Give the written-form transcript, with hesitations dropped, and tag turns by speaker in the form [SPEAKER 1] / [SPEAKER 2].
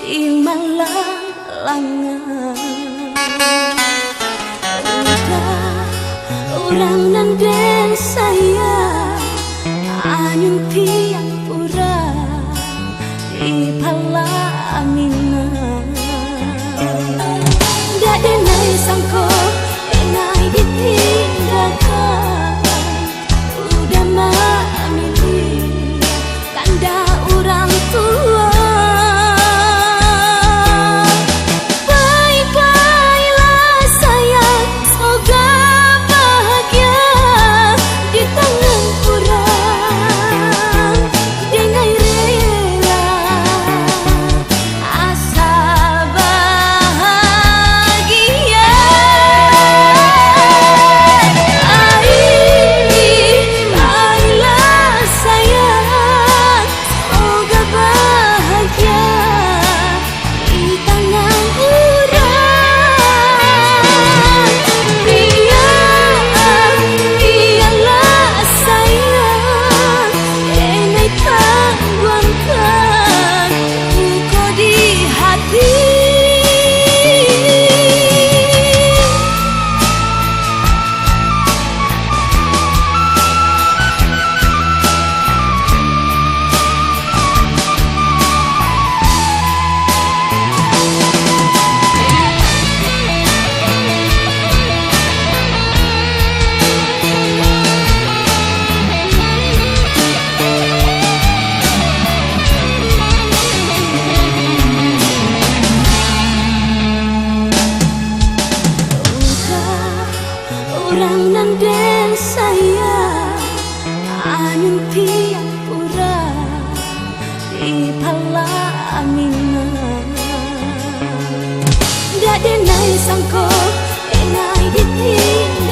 [SPEAKER 1] di Malangan. Orang nan den saya anyun piang pura di Palamina. Dak denai sangko denai ditinggalkan udah memilih tanda orang tua. Bye-bye sayang, semoga bahagia di tangan orang dengan rela asal bahagia. Baiklah sayang, semoga bahagia di tangan orang. Biarlah sayang, denai tangguhkan duka di hati. Orang nan den saya anyun piang pura di Palamina. Dak denai sangko denai ditinggalkan